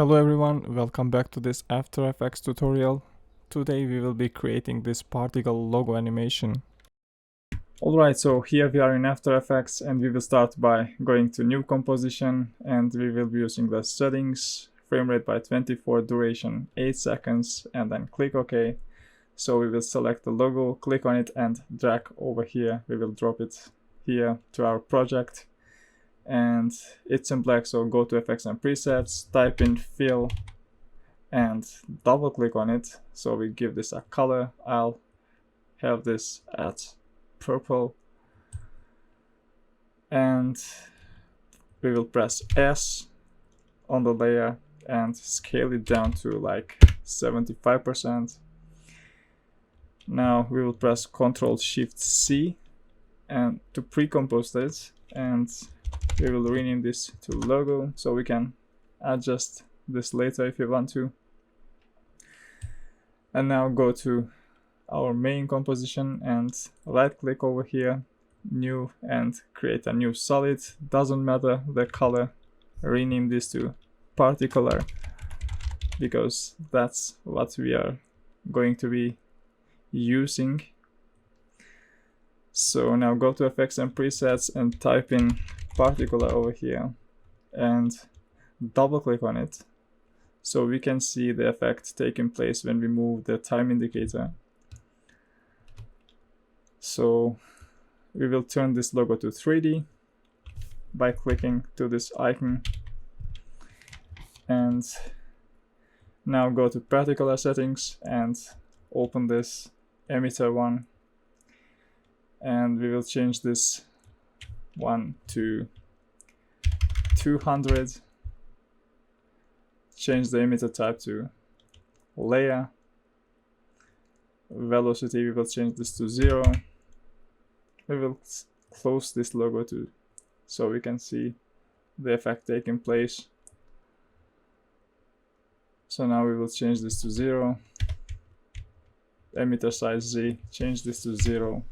Hello everyone, welcome back to this After Effects tutorial. Today we will be creating this particle logo animation. Alright, so here we are in After Effects and we will start by going to new composition and we will be using the settings, frame rate by 24, duration 8 seconds, and then click OK. So we will select the logo, click on it and drag over here. We will drop it here to our project. And it's in black, so go to effects and presets, type in fill and double click on it. So we give this a color. I'll have this at purple and we will press S on the layer and scale it down to like 75%. Now we will press Ctrl Shift C and to pre-compose this, and we will rename this to logo, so we can adjust this later if you want to. And now go to our main composition and right click over here, new, and create a new solid. Doesn't matter the color, rename this to particular because that's what we are going to be using. So now go to effects and presets and type in particular over here and double click on it so we can see the effect taking place when we move the time indicator. So we will turn this logo to 3D by clicking to this icon, and now go to particular settings and open this emitter one, and we will change this one to 200, change the emitter type to layer, velocity we will change this to 0. We will close this logo to so we can see the effect taking place. So now we will change this to 0, emitter size Z, change this to 0.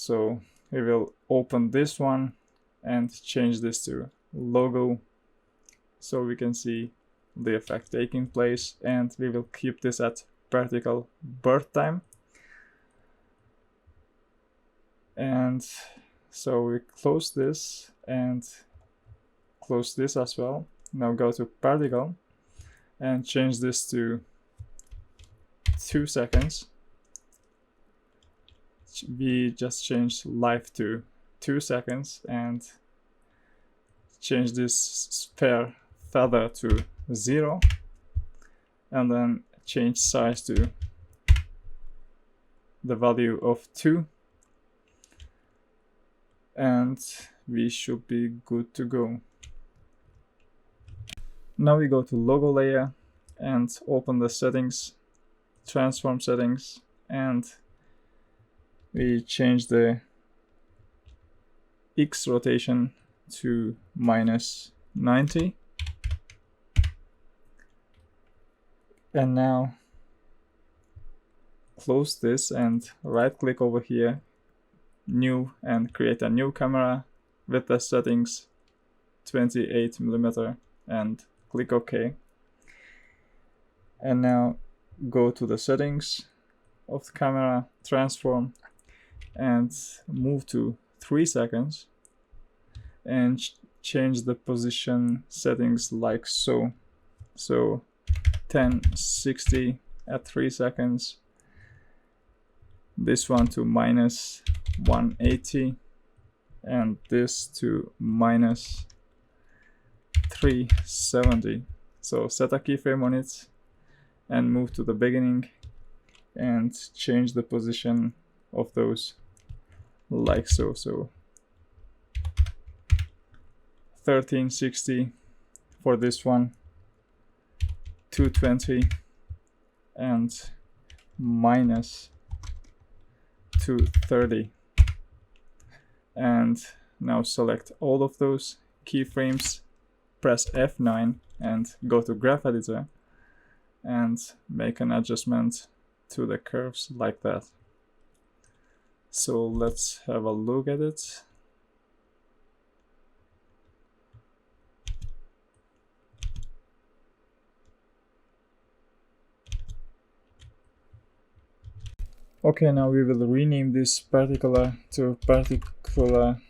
So we will open this one and change this to logo so we can see the effect taking place, and we will keep this at particle birth time. And so we close this and close this as well. Now go to particle and change this to 2 seconds. We just change life to 2 seconds and change this sphere feather to 0 and then change size to the value of 2, and we should be good to go. Now we go to logo layer and open the settings, transform settings, and we change the X rotation to -90. And now close this and right click over here, new, and create a new camera with the settings 28mm and click OK. And now go to the settings of the camera, transform, and move to 3 seconds and change the position settings like so. So 1060 at 3 seconds, this one to -180, and this to -370. So set a keyframe on it and move to the beginning and change the position of those like so. So 1360 for this one, 220, and -230. And now select all of those keyframes, press F9 and go to graph editor and make an adjustment to the curves like that. So let's have a look at it. Okay, now we will rename this particular to particular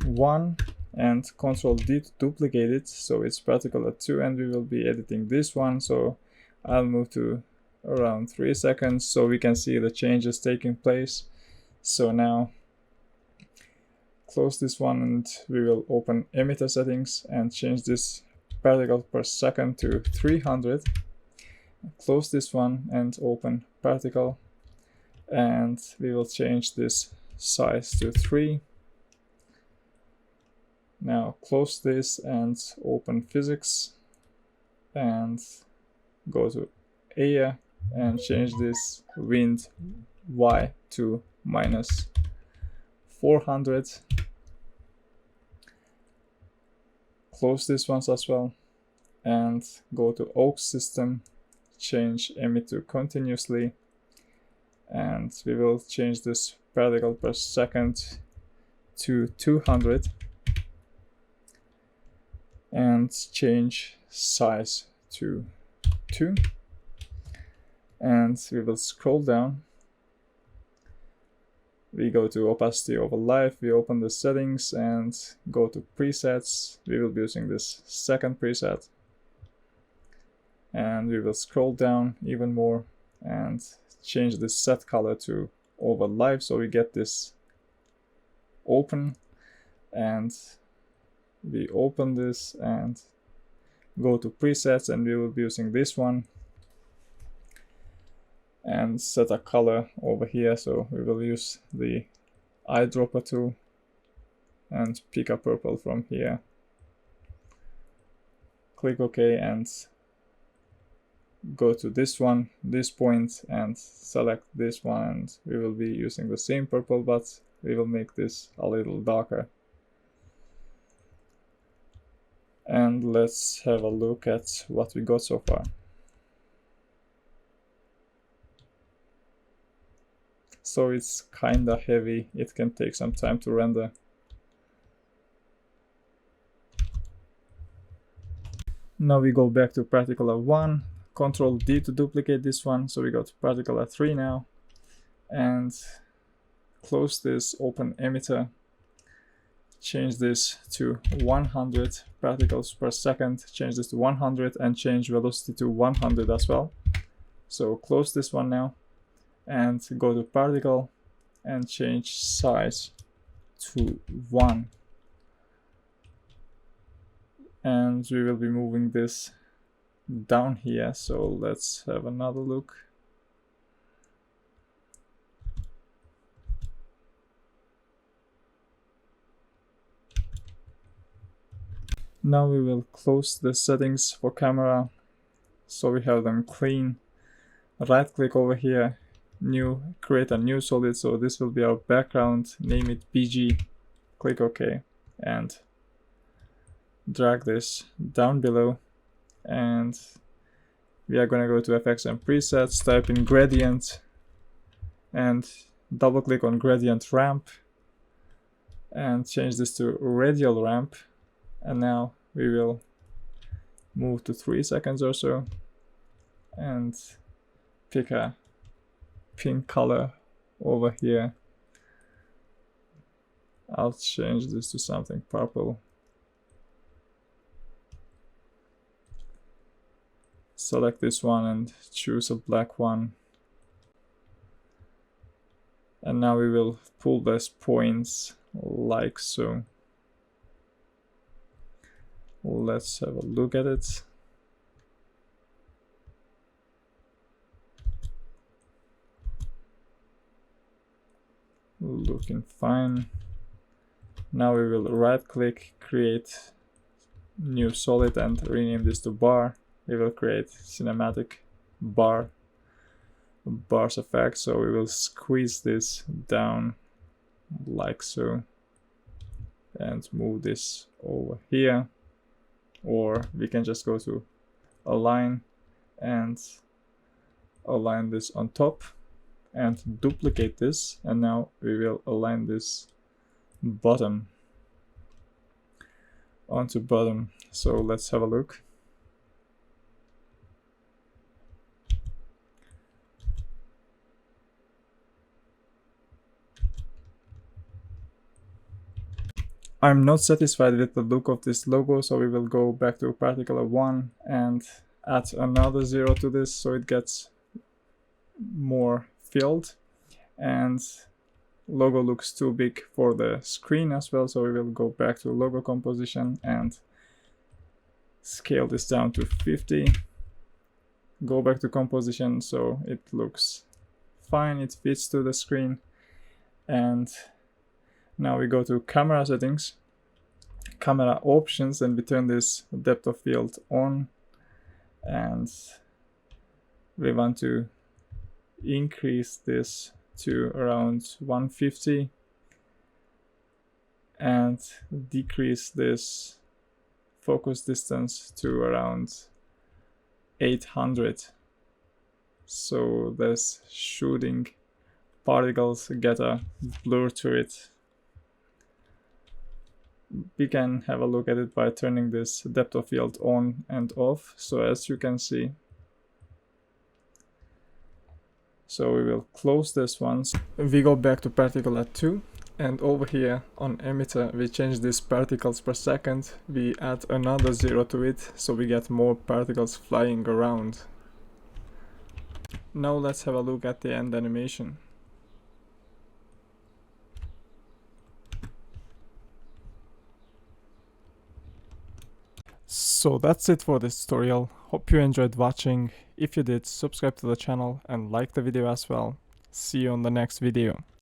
1 and Control D to duplicate it, so it's particular 2, and we will be editing this one, so I'll move to around 3 seconds so we can see the changes taking place. So now close this one and we will open emitter settings and change this particle per second to 300. Close this one and open particle, and we will change this size to 3. Now close this and open physics and go to air and change this wind Y to minus 400. Close this one as well and go to Oak system, change emit to continuously, and we will change this particle per second to 200 and change size to 2, and we will scroll down. We go to opacity over life, we open the settings and go to presets. We will be using this second preset, and we will scroll down even more and change the set color to over life so we get this open, and we open this and go to presets, and we will be using this one and set a color over here. So we will use the eyedropper tool and pick a purple from here. Click OK and go to this one, this point, and select this one, and we will be using the same purple, but we will make this a little darker. And let's have a look at what we got so far. So it's kinda heavy, it can take some time to render. Now we go back to particular 1, Control D to duplicate this one, so we got particular 3 now, and close this, open emitter, change this to 100 particles per second, change this to 100 and change velocity to 100 as well. So close this one now and go to particle and change size to 1. And we will be moving this down here, so let's have another look. Now we will close the settings for camera so we have them clean. Right click over here, new, create a new solid, so this will be our background, name it PG, click OK, and drag this down below, and we are gonna go to FX and presets, type in gradient and double click on gradient ramp and change this to radial ramp, and now we will move to 3 seconds or so and pick a pink color over here. I'll change this to something purple. Select this one and choose a black one. And now we will pull these points like so. Let's have a look at it. Looking fine. Now we will right click, create new solid and rename this to bar. We will create cinematic bars effect, so we will squeeze this down like so and move this over here, or we can just go to align and align this on top and duplicate this, and now we will align this bottom onto bottom. So let's have a look. I'm not satisfied with the look of this logo, so we will go back to particle 1 and add another 0 to this so it gets more filled. And logo looks too big for the screen as well, so we will go back to logo composition and scale this down to 50. Go back to composition so it looks fine, it fits to the screen. And now we go to camera settings, camera options, and we turn this depth of field on, and we want to increase this to around 150 and decrease this focus distance to around 800, so this shooting particles get a blur to it. We can have a look at it by turning this depth of field on and off. So as you can see, so we will close this one. We go back to particle at 2, and over here on emitter we change this particles per second. We add another 0 to it so we get more particles flying around. Now let's have a look at the end animation. So that's it for this tutorial. Hope you enjoyed watching. If you did, subscribe to the channel and like the video as well. See you on the next video.